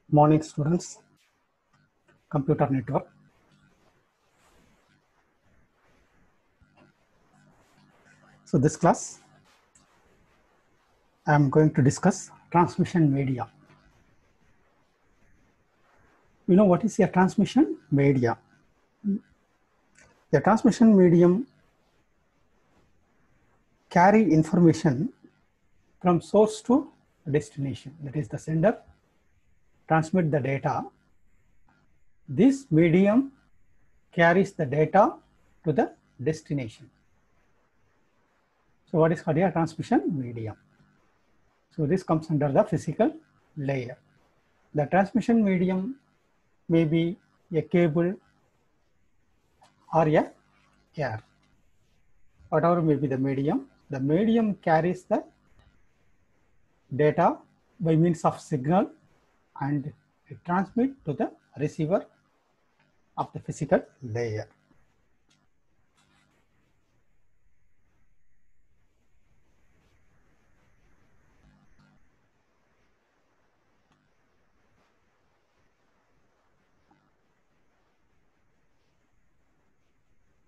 Morning students, computer network. So this class I am going to discuss transmission media. You know what is a transmission media? A transmission medium carry information from source to destination, that is the sender transmit the data. This medium carries the data to the destination. So what is called a transmission medium? So this comes under the physical layer. The transmission medium may be a cable or a air. Whatever may be the medium carries the data by means of signal and it transmits to the receiver of the physical layer.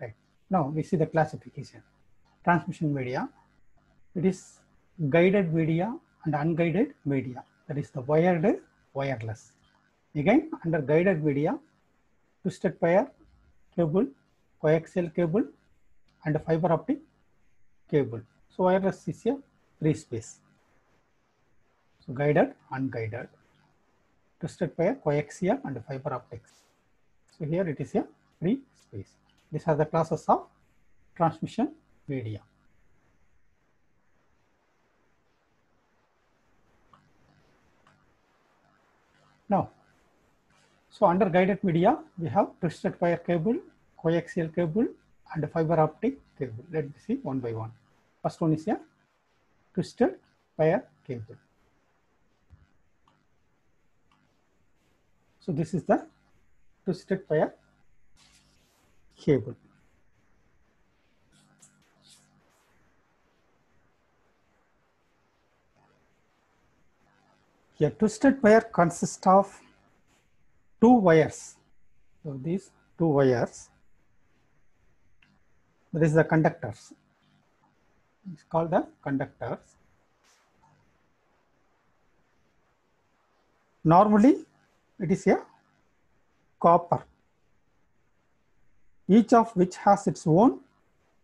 Right. Now we see the classification. Transmission media, it is guided media and unguided media. That is the wired, wireless. Again, under guided media, twisted pair cable, coaxial cable, and fiber optic cable. So wireless is a free space. So guided, unguided, twisted pair, coaxial, and fiber optics. So here it is a free space. These are the classes of transmission media. Now, so under guided media, we have twisted pair cable, coaxial cable, and fiber optic cable. Let me see one by one. First one is a twisted pair cable. So this is the twisted pair cable. A twisted pair consists of two wires. So these two wires, that is the conductors. It's called the conductors. Normally, it is a copper, each of which has its own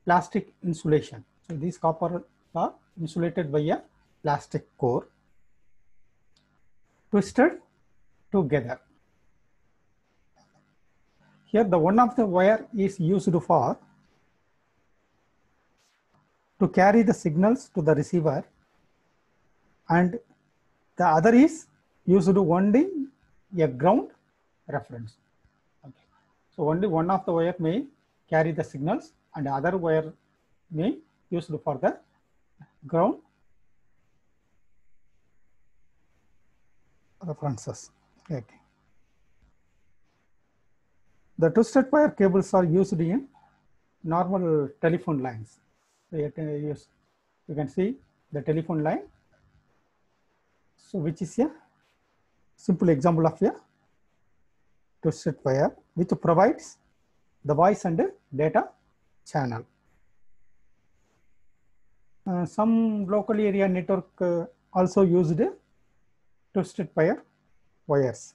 plastic insulation. So these copper are insulated by a plastic core, twisted together. Here, the one of the wire is used for to carry the signals to the receiver, and the other is used only a ground reference. Okay. So only one of the wire may carry the signals and the other wire may used for the ground references. Okay. The twisted pair cables are used in normal telephone lines. So you can see the telephone line. So which is a simple example of a twisted pair which provides the voice and data channel. Some local area network also used twisted pair wires.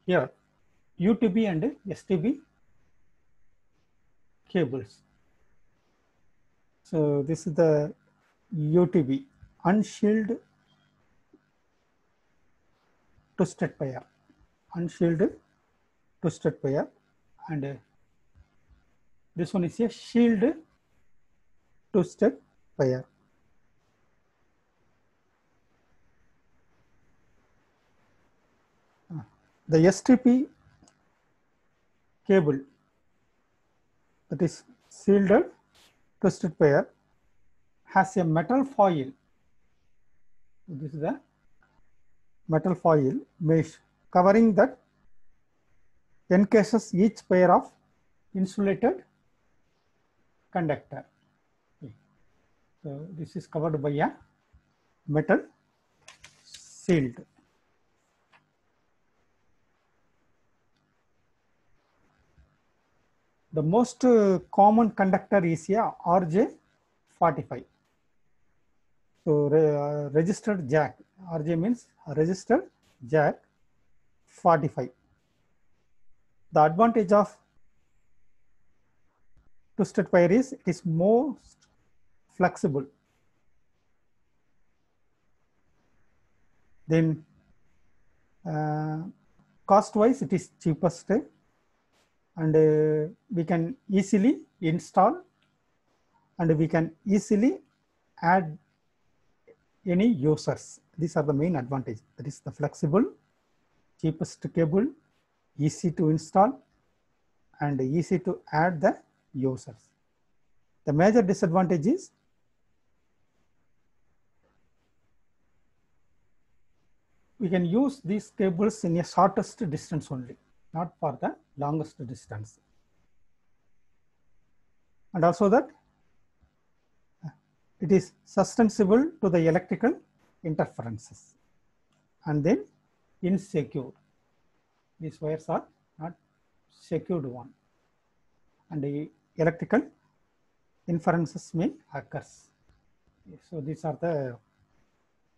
Here, UTB and STB cables. So this is the UTB, unshielded twisted pair, unshielded twisted pair, and This one is a shield twisted wire. The STP cable, that is shielded twisted wire, has a metal foil. This is the metal foil mesh covering that encases each pair of insulated conductor. Okay. So this is covered by a metal shield. The most common conductor is a RJ45. So registered jack. RJ means registered jack 45. The advantage of twisted wire is it is most flexible. Then cost wise it is cheapest, and we can easily install and we can easily add any users. These are the main advantage. That is the flexible, cheapest cable, easy to install and easy to add the users. The major disadvantage is we can use these cables in a shortest distance only, not for the longest distance. And also that it is susceptible to the electrical interferences, and then insecure. These wires are not secured one, and the electrical interferences may occur. So these are the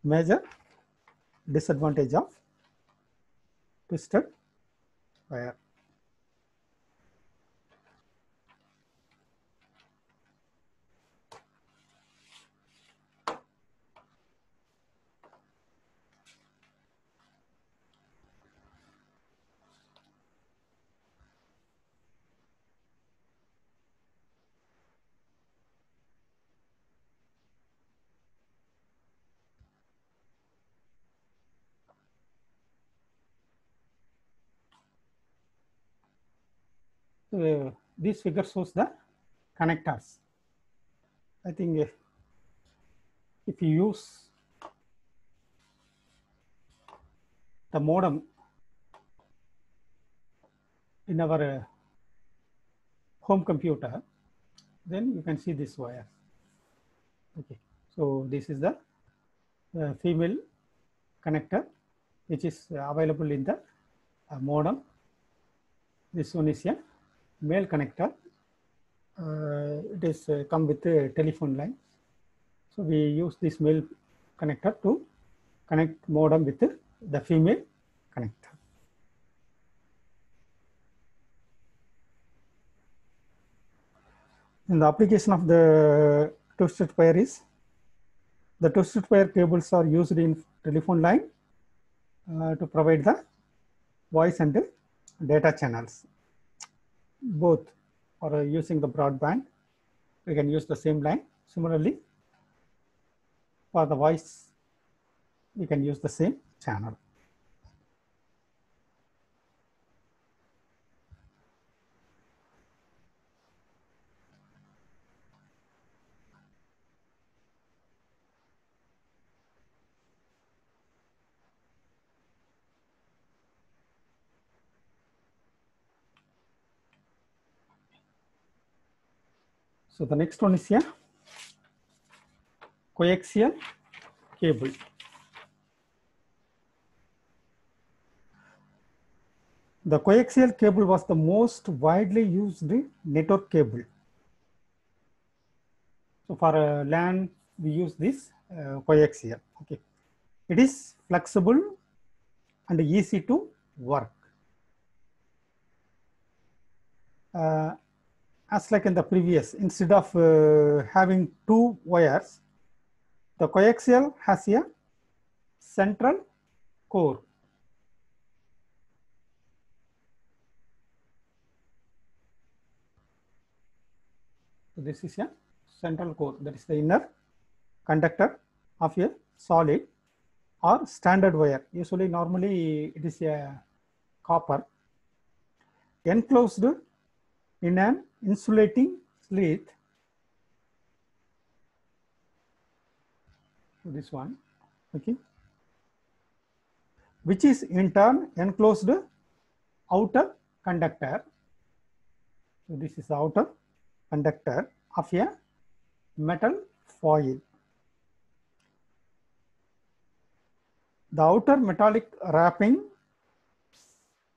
major disadvantage of twisted wire. This figure shows the connectors. I think if you use the modem in our home computer, then you can see this wire. Okay, so this is the female connector which is available in the modem. This one is a male connector. It is come with a telephone line. So we use this male connector to connect modem with the female connector. And the application of the twisted wire is the twisted wire cables are used in telephone line to provide the voice and data channels. Both for using the broadband, we can use the same line. Similarly, for the voice, we can use the same channel. So the next one is a coaxial cable. The coaxial cable was the most widely used network cable. So for LAN, we use this coaxial. Okay, it is flexible and easy to work. As like in the previous, instead of having two wires, the coaxial has a central core. So this is a central core, that is the inner conductor of a solid or standard wire. Usually, normally it is a copper enclosed in an insulating sheath. This one, okay, which is in turn enclosed outer conductor. So this is the outer conductor of a metal foil. The outer metallic wrapping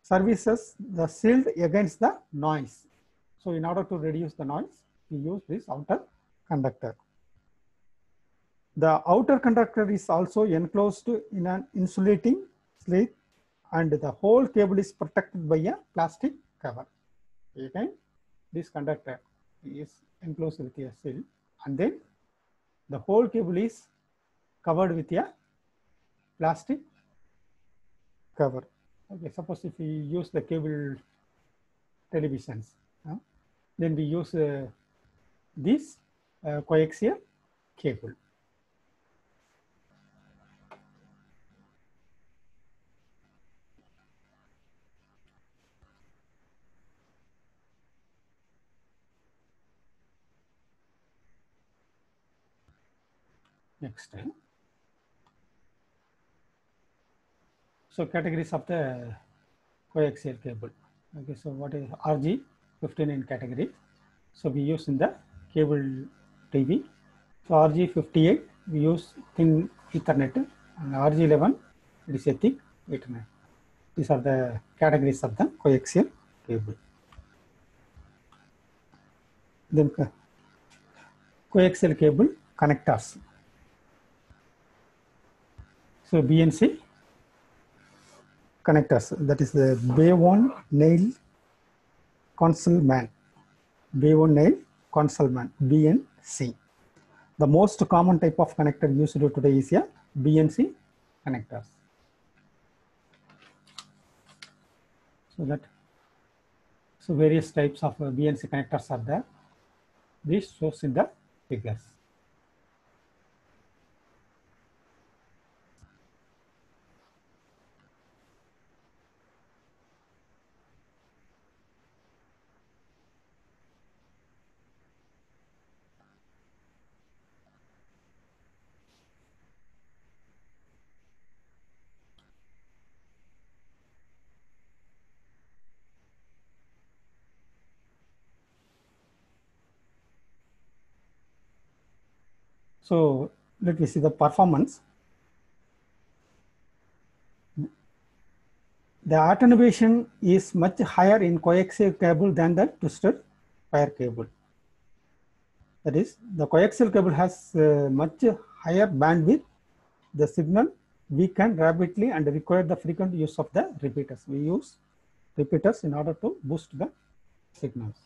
services the shield against the noise. So in order to reduce the noise, we use this outer conductor. The outer conductor is also enclosed in an insulating sheath, and the whole cable is protected by a plastic cover. Again, this conductor is enclosed with a shield, and then the whole cable is covered with a plastic cover. Okay, suppose if we use the cable televisions, then we use this coaxial cable. Next. So categories of the coaxial cable. Okay, so what is RG15 in category? So we use in the cable TV. So RG58 we use thin Ethernet, and RG11 it is a thick Ethernet. These are the categories of the coaxial cable. Then coaxial cable connectors. So BNC connectors, that is the Bay-One Nail Concealment. Bay-One Nail Concealment, BNC. The most common type of connector used today is a BNC connectors. So various types of BNC connectors are there. This shows in the figures. So let me see the performance. The attenuation is much higher in coaxial cable than the twisted pair cable. That is, the coaxial cable has much higher bandwidth. The signal weaken rapidly and require the frequent use of the repeaters. We use repeaters in order to boost the signals.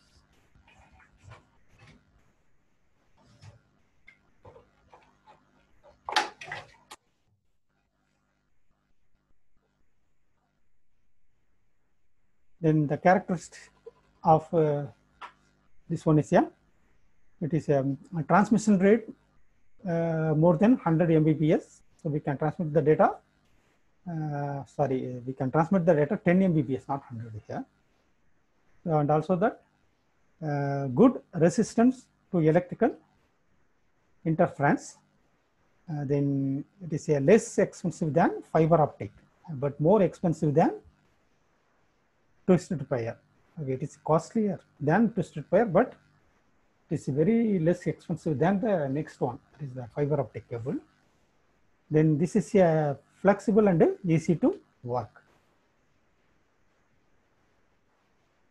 Then the characteristic of this one is it is a transmission rate more than 100 Mbps. So we can transmit the data. We can transmit the data 10 Mbps, not 100 here. And also that good resistance to electrical interference. Then it is a less expensive than fiber optic, but more expensive than twisted pair. Okay, it is costlier than twisted pair, but it is very less expensive than the next one. It is the fiber optic cable. Then this is a flexible and easy to work.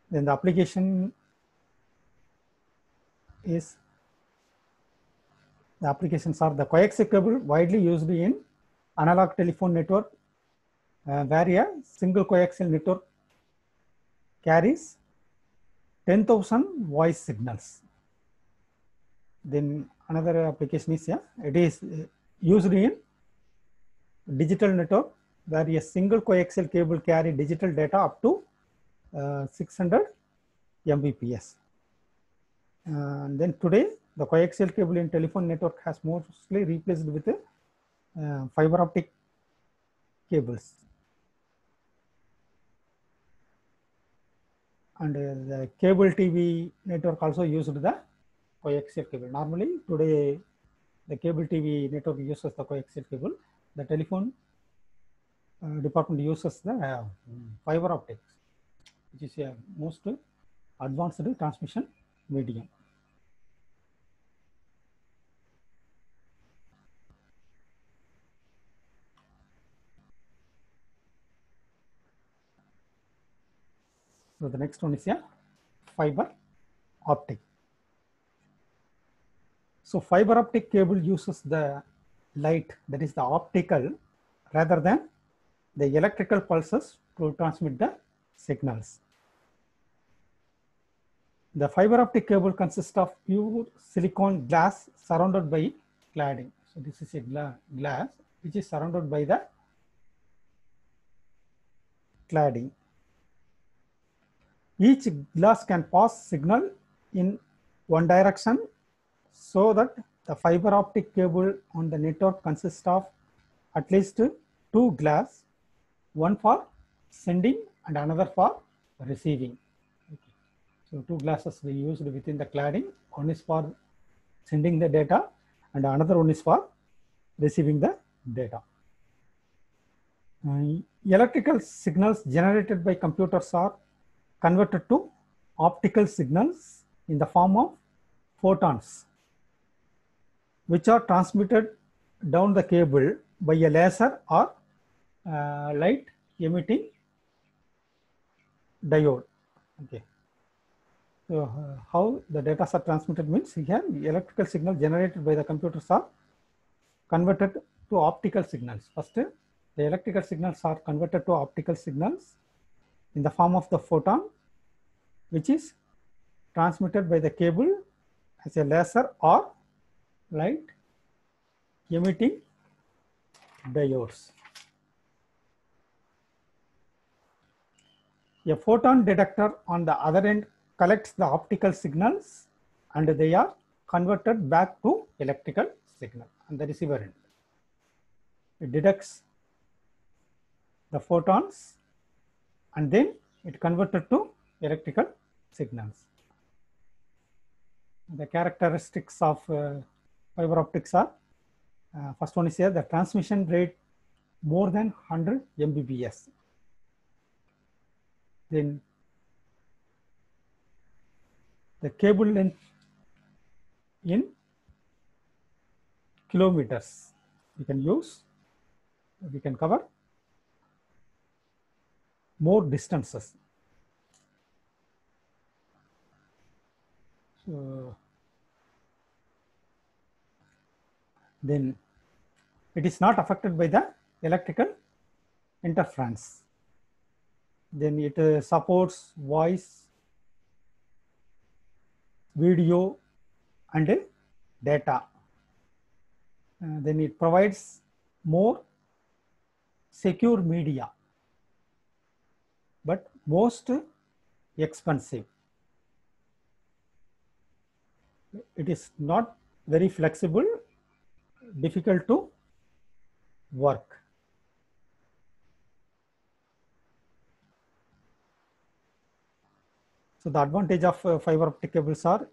Then the application is, the applications are the coaxial cable widely used in analog telephone network, where a single coaxial network carries 10,000 voice signals. Then another application is it is used in digital network, where a single coaxial cable carry digital data up to 600 Mbps. And then today, the coaxial cable in telephone network has mostly replaced with fiber optic cables. And the cable TV network also used the coaxial cable. Normally today, the cable TV network uses the coaxial cable. The telephone department uses the fiber optics, which is a most advanced transmission medium. So the next one is a fiber optic. So fiber optic cable uses the light, that is the optical, rather than the electrical pulses to transmit the signals. The fiber optic cable consists of pure silicon glass surrounded by cladding. So this is a glass which is surrounded by the cladding. Each glass can pass signal in one direction, so that the fiber optic cable on the network consists of at least two glass, one for sending and another for receiving. Okay. So two glasses we used within the cladding. One is for sending the data and another one is for receiving the data. Electrical signals generated by computers are converted to optical signals in the form of photons, which are transmitted down the cable by a laser or light emitting diode. Okay. So how the data are transmitted means here electrical signal generated by the computers are converted to optical signals. First, the electrical signals are converted to optical signals in the form of the photon, which is transmitted by the cable as a laser or light emitting diodes. A photon detector on the other end collects the optical signals and they are converted back to electrical signal on the receiver end. It detects the photons and then it converted to electrical signals. The characteristics of fiber optics are, first one is here, the transmission rate more than 100 Mbps. Then the cable length in kilometers we can cover more distances. So then it is not affected by the electrical interference. Then it supports voice, video and data. Then it provides more secure media, but most expensive. It is not very flexible, difficult to work. So the advantage of fiber optic cables are,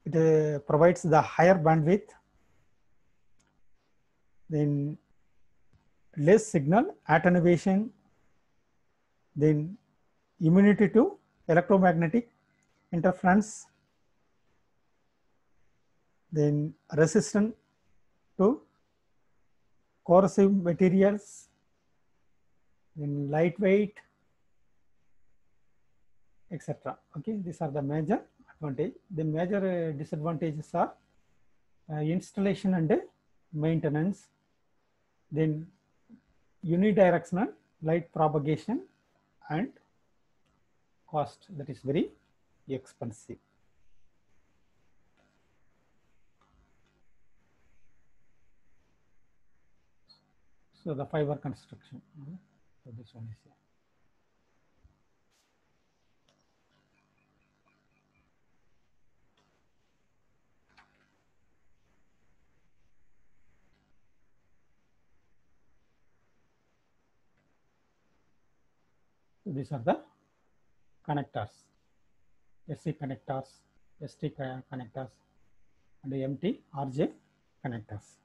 it provides the higher bandwidth, then less signal attenuation, then immunity to electromagnetic interference, then resistant to corrosive materials, then lightweight, etc. Okay, these are the major advantage. The major disadvantages are installation and maintenance, then unidirectional light propagation and cost, that is very expensive. So the fiber construction. So this one is here. So these are the connectors, SC connectors, ST connectors, and empty RJ connectors.